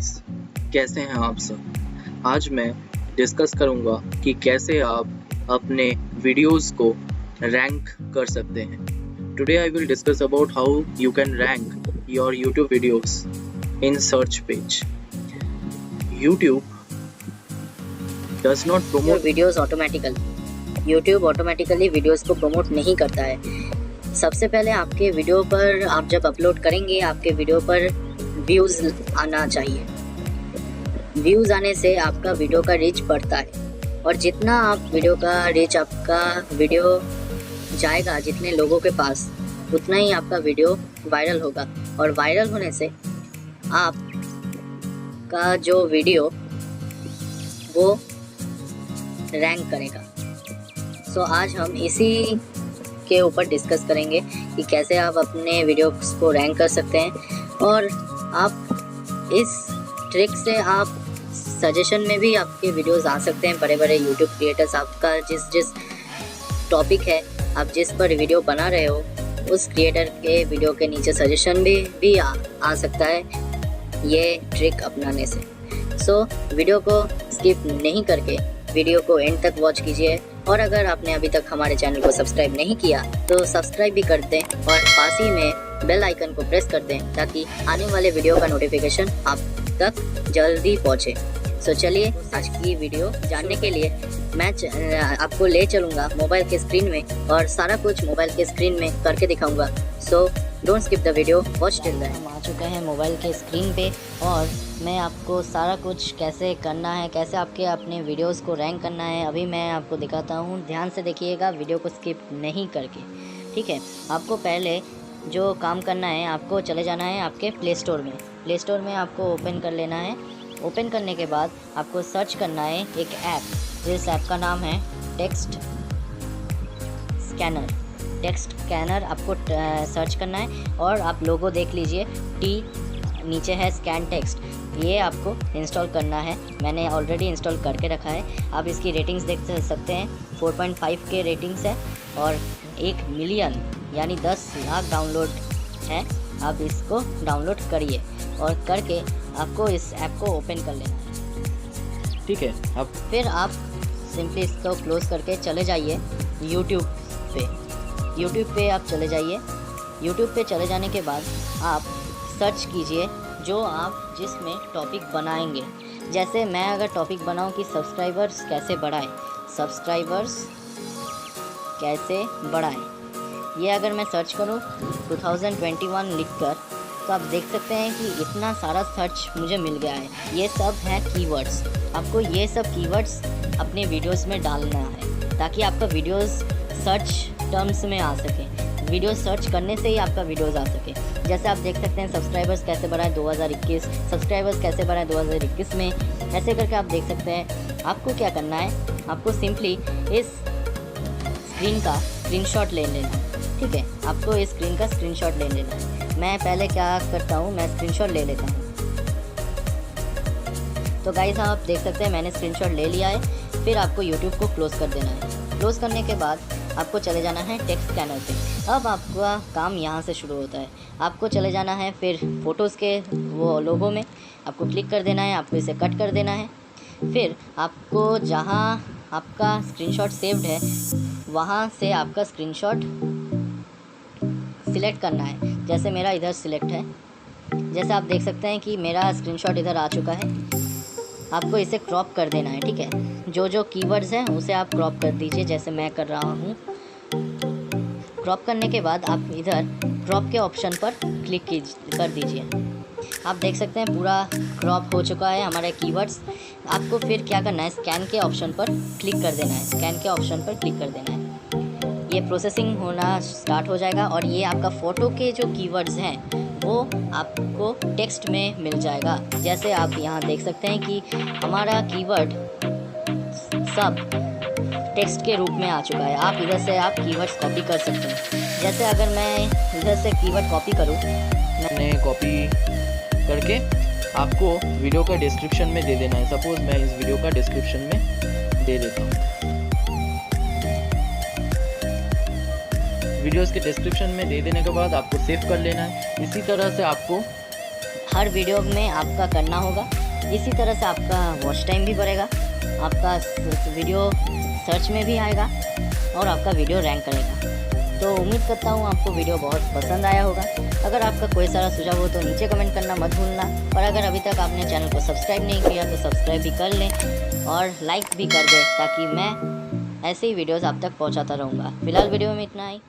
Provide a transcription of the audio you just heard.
Guys, कैसे हैं आप सब। आज मैं डिस्कस करूंगा कि कैसे आप अपने वीडियोस को रैंक कर सकते हैं। Today I will discuss about how you can rank your YouTube videos in search page. YouTube does not promote videos automatically. YouTube automatically videos को प्रमोट नहीं करता है। सबसे पहले आपके वीडियो पर आप जब अपलोड करेंगे, आपके वीडियो पर व्यूज़ आना चाहिए। व्यूज़ आने से आपका वीडियो का रीच बढ़ता है, और जितना आप वीडियो का रीच, आपका वीडियो जाएगा जितने लोगों के पास, उतना ही आपका वीडियो वायरल होगा, और वायरल होने से आपका जो वीडियो वो रैंक करेगा। सो आज हम इसी के ऊपर डिस्कस करेंगे कि कैसे आप अपने वीडियोस को रैंक कर सकते हैं, और आप इस ट्रिक से आप सजेशन में भी आपके वीडियोस आ सकते हैं। बड़े बड़े यूट्यूब क्रिएटर्स, आपका जिस टॉपिक है, आप जिस पर वीडियो बना रहे हो, उस क्रिएटर के वीडियो के नीचे सजेशन भी आ सकता है ये ट्रिक अपनाने से। सो वीडियो को स्किप नहीं करके वीडियो को एंड तक वॉच कीजिए, और अगर आपने अभी तक हमारे चैनल को सब्सक्राइब नहीं किया तो सब्सक्राइब भी कर दें, और पास ही में बेल आइकन को प्रेस कर दें ताकि आने वाले वीडियो का नोटिफिकेशन आप तक जल्दी पहुंचे। सो चलिए आज की वीडियो जानने के लिए मैं आपको ले चलूँगा मोबाइल के स्क्रीन में, और सारा कुछ मोबाइल के स्क्रीन में करके दिखाऊँगा। So don't skip the video, watch till the end. हम आ चुके हैं मोबाइल के स्क्रीन पे, और मैं आपको सारा कुछ कैसे करना है, कैसे आपके अपने वीडियोस को रैंक करना है, अभी मैं आपको दिखाता हूँ। ध्यान से देखिएगा, वीडियो को स्किप नहीं करके, ठीक है। आपको पहले जो काम करना है, आपको चले जाना है आपके प्ले स्टोर में। प्ले स्टोर में आपको ओपन कर लेना है। ओपन करने के बाद आपको सर्च करना है एक ऐप, जिस ऐप का नाम है टेक्स्ट स्कैनर। टेक्स्ट स्कैनर आपको सर्च करना है, और आप लोगो देख लीजिए, टी नीचे है स्कैन टेक्स्ट, ये आपको इंस्टॉल करना है। मैंने ऑलरेडी इंस्टॉल करके रखा है। आप इसकी रेटिंग्स देख सकते हैं, 4.5 के रेटिंग्स है, और 1 मिलियन यानी 10 लाख डाउनलोड है। आप इसको डाउनलोड करिए, और करके आपको इस ऐप को ओपन कर लेना है, ठीक है। अब फिर आप सिंपली इसको क्लोज़ करके चले जाइए यूट्यूब पे। यूट्यूब पे आप चले जाइए। यूट्यूब पे चले जाने के बाद आप सर्च कीजिए जो आप जिसमें टॉपिक बनाएंगे। जैसे मैं अगर टॉपिक बनाऊं कि सब्सक्राइबर्स कैसे बढ़ाएं, सब्सक्राइबर्स कैसे बढ़ाएं, ये अगर मैं सर्च करूं 2021 लिखकर, तो आप देख सकते हैं कि इतना सारा सर्च मुझे मिल गया है। ये सब है कीवर्ड्स। आपको ये सब कीवर्ड्स अपने वीडियोस में डालना है, ताकि आपका वीडियोस सर्च टर्म्स में आ सके। वीडियो सर्च करने से ही आपका वीडियोस आ सके। जैसे आप देख सकते हैं, सब्सक्राइबर्स कैसे बढ़ाएं 2021, सब्सक्राइबर्स कैसे बढ़ाएं 2021 में, ऐसे करके आप देख सकते हैं। आपको क्या करना है, आपको सिंपली इस स्क्रीन का स्क्रीनशॉट ले लेना है, ठीक है। आपको इस स्क्रीन का स्क्रीनशॉट ले लेना है। मैं पहले क्या करता हूँ, मैं स्क्रीनशॉट ले लेता हूँ। तो गाइस आप देख सकते हैं मैंने स्क्रीनशॉट ले लिया है। फिर आपको यूट्यूब को क्लोज़ कर देना है। क्लोज़ करने के बाद आपको चले जाना है टेक्स्ट स्कैनर पे। अब आपका काम यहाँ से शुरू होता है। आपको चले जाना है फिर फ़ोटोज़ के वो लोगों में, आपको क्लिक कर देना है, आपको इसे कट कर देना है। फिर आपको जहाँ आपका स्क्रीनशॉट सेव्ड है, वहाँ से आपका स्क्रीनशॉट सिलेक्ट करना है। जैसे मेरा इधर सिलेक्ट है, जैसे आप देख सकते हैं कि मेरा स्क्रीनशॉट इधर आ चुका है। आपको इसे क्रॉप कर देना है, ठीक है। जो कीवर्ड्स हैं उसे आप क्रॉप कर दीजिए, जैसे मैं कर रहा हूँ। क्रॉप करने के बाद आप इधर क्रॉप के ऑप्शन पर क्लिक कर दीजिए। आप देख सकते हैं पूरा क्रॉप हो चुका है हमारे कीवर्ड्स। आपको फिर क्या करना है, स्कैन के ऑप्शन पर क्लिक कर देना है। स्कैन के ऑप्शन पर क्लिक कर देना है। ये प्रोसेसिंग होना स्टार्ट हो जाएगा, और ये आपका फ़ोटो के जो कीवर्ड्स हैं वो आपको टेक्स्ट में मिल जाएगा। जैसे आप यहाँ देख सकते हैं कि हमारा कीवर्ड सब टेक्स्ट के रूप में आ चुका है। आप इधर से आप कीवर्ड्स कॉपी कर सकते हैं। जैसे अगर मैं इधर से कीवर्ड कॉपी करूँ, मैंने कॉपी करके आपको वीडियो का डिस्क्रिप्शन में दे देना है। सपोज़ मैं इस वीडियो का डिस्क्रिप्शन में दे देता हूँ। वीडियोस के डिस्क्रिप्शन में दे देने के बाद आपको सेव कर लेना है। इसी तरह से आपको हर वीडियो में आपका करना होगा। इसी तरह से आपका वॉच टाइम भी बढ़ेगा, आपका वीडियो सर्च में भी आएगा और आपका वीडियो रैंक करेगा। तो उम्मीद करता हूँ आपको वीडियो बहुत पसंद आया होगा। अगर आपका कोई सारा सुझाव हो तो नीचे कमेंट करना मत भूलना, और अगर अभी तक आपने चैनल को सब्सक्राइब नहीं किया तो सब्सक्राइब भी कर लें और लाइक भी कर दें, ताकि मैं ऐसे ही वीडियोस आप तक पहुंचाता रहूँगा। फिलहाल वीडियो में इतना ही।